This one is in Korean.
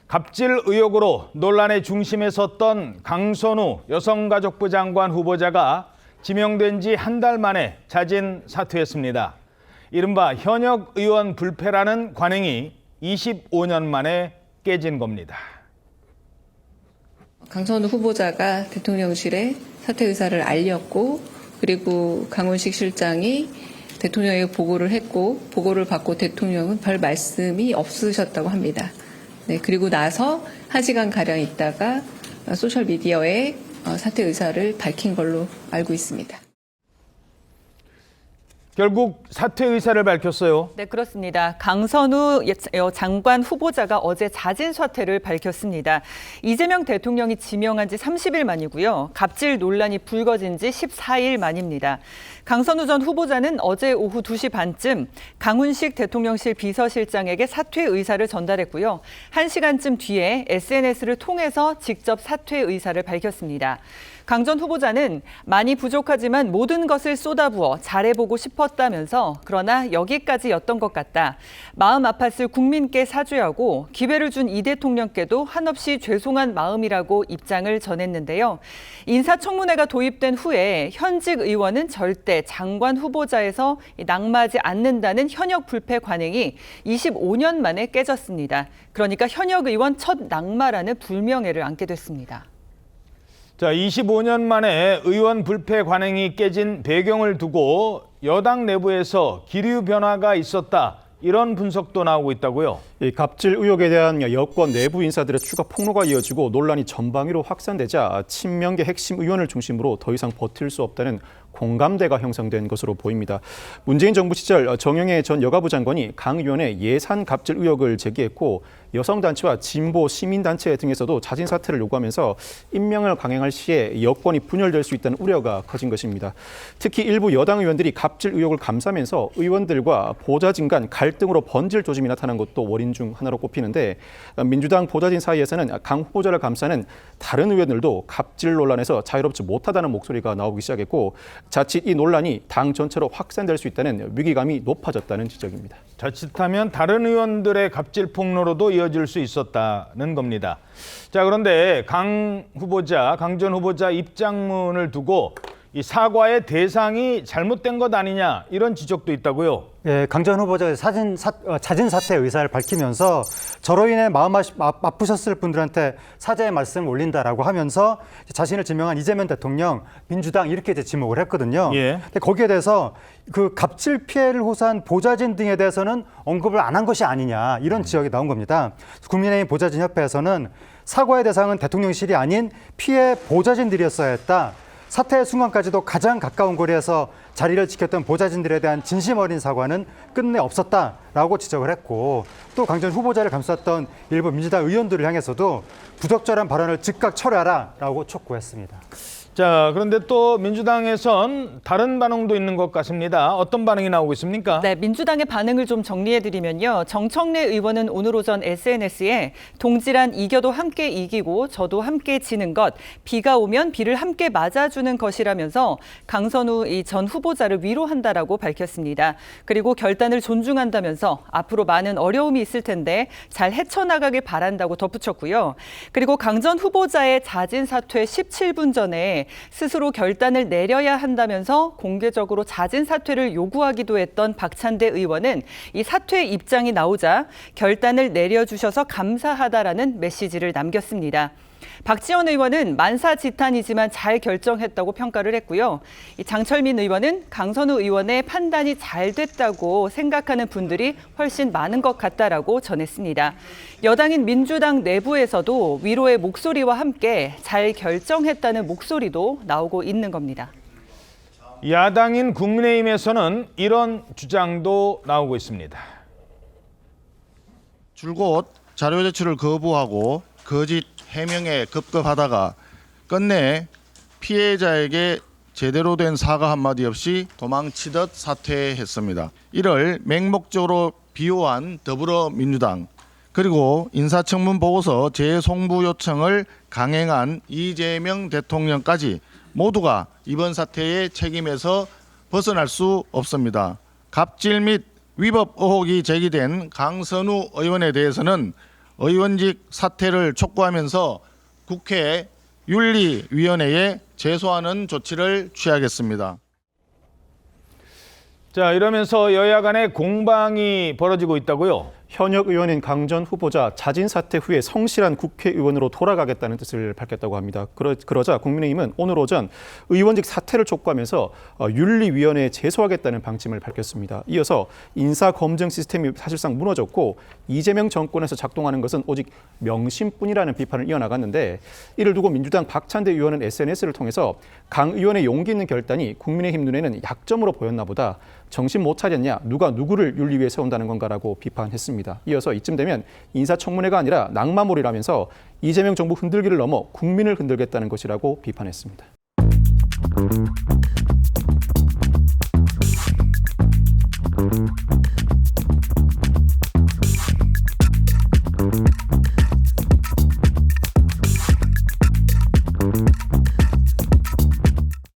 갑질 의혹으로 논란의 중심에 섰던 강선우 여성가족부 장관 후보자가 지명된 지 한 달 만에 자진 사퇴했습니다. 이른바 현역 의원 불패라는 관행이 25년 만에 깨진 겁니다. 강선우 후보자가 대통령실에 사퇴 의사를 알렸고, 그리고 강훈식 실장이 대통령에게 보고를 했고, 보고를 받고 대통령은 별 말씀이 없으셨다고 합니다. 네, 그리고 나서 1시간가량 있다가 소셜미디어에 사퇴 의사를 밝힌 걸로 알고 있습니다. 결국 사퇴 의사를 밝혔어요. 네, 그렇습니다. 강선우 장관 후보자가 어제 자진 사퇴를 밝혔습니다. 이재명 대통령이 지명한 지 30일 만이고요. 갑질 논란이 불거진 지 14일 만입니다. 강선우 전 후보자는 어제 오후 2시 반쯤 강훈식 대통령실 비서실장에게 사퇴 의사를 전달했고요. 1시간쯤 뒤에 SNS를 통해서 직접 사퇴 의사를 밝혔습니다. 강 전 후보자는 많이 부족하지만 모든 것을 쏟아부어 잘해보고 싶었다면서, 그러나 여기까지였던 것 같다. 마음 아팠을 국민께 사죄하고 기회를 준 이 대통령께도 한없이 죄송한 마음이라고 입장을 전했는데요. 인사청문회가 도입된 후에 현직 의원은 절대 장관 후보자에서 낙마하지 않는다는 현역 불패 관행이 25년 만에 깨졌습니다. 그러니까 현역 의원 첫 낙마라는 불명예를 안게 됐습니다. 자, 25년 만에 의원 불패 관행이 깨진 배경을 두고 여당 내부에서 기류 변화가 있었다, 이런 분석도 나오고 있다고요. 이 갑질 의혹에 대한 여권 내부 인사들의 추가 폭로가 이어지고 논란이 전방위로 확산되자 친명계 핵심 의원을 중심으로 더 이상 버틸 수 없다는 공감대가 형성된 것으로 보입니다. 문재인 정부 시절 정영애 전 여가부 장관이 강 의원의 예산 갑질 의혹을 제기했고, 여성단체와 진보 시민단체 등에서도 자진 사퇴를 요구하면서 임명을 강행할 시에 여권이 분열될 수 있다는 우려가 커진 것입니다. 특히 일부 여당 의원들이 갑질 의혹을 감싸면서 의원들과 보좌진 간 갈등으로 번질 조짐이 나타난 것도 원인 중 하나로 꼽히는데, 민주당 보좌진 사이에서는 강 후보자를 감싸는 다른 의원들도 갑질 논란에서 자유롭지 못하다는 목소리가 나오기 시작했고, 자칫 이 논란이 당 전체로 확산될 수 있다는 위기감이 높아졌다는 지적입니다. 자칫하면 다른 의원들의 갑질 폭로로도 이어질 수 있었다는 겁니다. 자, 그런데 강 전 후보자 입장문을 두고 이 사과의 대상이 잘못된 것 아니냐, 이런 지적도 있다고요. 예, 강 전 후보자가 자진 사퇴 의사를 밝히면서 저로 인해 마음 아프셨을 분들한테 사죄의 말씀을 올린다라고 하면서 자신을 지명한 이재명 대통령, 민주당 이렇게 이제 지목을 했거든요. 예. 근데 거기에 대해서 그 갑질 피해를 호소한 보좌진 등에 대해서는 언급을 안 한 것이 아니냐, 이런 지적이 나온 겁니다. 국민의힘 보좌진협회에서는 사과의 대상은 대통령실이 아닌 피해 보좌진들이었어야 했다. 사퇴의 순간까지도 가장 가까운 거리에서 자리를 지켰던 보좌진들에 대한 진심 어린 사과는 끝내 없었다라고 지적을 했고, 또 강 전 후보자를 감쌌던 일부 민주당 의원들을 향해서도 부적절한 발언을 즉각 철회하라라고 촉구했습니다. 자, 그런데 또 민주당에선 다른 반응도 있는 것 같습니다. 어떤 반응이 나오고 있습니까? 네, 민주당의 반응을 좀 정리해드리면요. 정청래 의원은 오늘 오전 SNS에 동지란 이겨도 함께 이기고 저도 함께 지는 것, 비가 오면 비를 함께 맞아주는 것이라면서 강선우 전 후보자를 위로한다라고 밝혔습니다. 그리고 결단을 존중한다면서 앞으로 많은 어려움이 있을 텐데 잘 헤쳐나가길 바란다고 덧붙였고요. 그리고 강 전 후보자의 자진 사퇴 17분 전에 스스로 결단을 내려야 한다면서 공개적으로 자진 사퇴를 요구하기도 했던 박찬대 의원은 이 사퇴 입장이 나오자 결단을 내려주셔서 감사하다라는 메시지를 남겼습니다. 박지원 의원은 만사지탄이지만 잘 결정했다고 평가를 했고요. 장철민 의원은 강선우 의원의 판단이 잘 됐다고 생각하는 분들이 훨씬 많은 것 같다라고 전했습니다. 여당인 민주당 내부에서도 위로의 목소리와 함께 잘 결정했다는 목소리도 나오고 있는 겁니다. 야당인 국민의힘에서는 이런 주장도 나오고 있습니다. 줄곧 자료 제출을 거부하고 거짓 해명에 급급하다가 끝내 피해자에게 제대로 된 사과 한마디 없이 도망치듯 사퇴했습니다. 이를 맹목적으로 비호한 더불어민주당, 그리고 인사청문 보고서 재송부 요청을 강행한 이재명 대통령까지 모두가 이번 사태의 책임에서 벗어날 수 없습니다. 갑질 및 위법 의혹이 제기된 강선우 의원에 대해서는 의원직 사퇴를 촉구하면서 국회 윤리위원회에 제소하는 조치를 취하겠습니다. 자, 이러면서 여야 간의 공방이 벌어지고 있다고요? 현역 의원인 강 전 후보자 자진 사퇴 후에 성실한 국회의원으로 돌아가겠다는 뜻을 밝혔다고 합니다. 그러자 국민의힘은 오늘 오전 의원직 사퇴를 촉구하면서 윤리위원회에 제소하겠다는 방침을 밝혔습니다. 이어서 인사검증 시스템이 사실상 무너졌고 이재명 정권에서 작동하는 것은 오직 명심뿐이라는 비판을 이어나갔는데, 이를 두고 민주당 박찬대 의원은 SNS를 통해서 강 의원의 용기 있는 결단이 국민의힘 눈에는 약점으로 보였나 보다, 정신 못 차렸냐, 누가 누구를 윤리위에 세운다는 건가라고 비판했습니다. 이어서 이쯤 되면 인사청문회가 아니라 낙마몰이라면서 이재명 정부 흔들기를 넘어 국민을 흔들겠다는 것이라고 비판했습니다.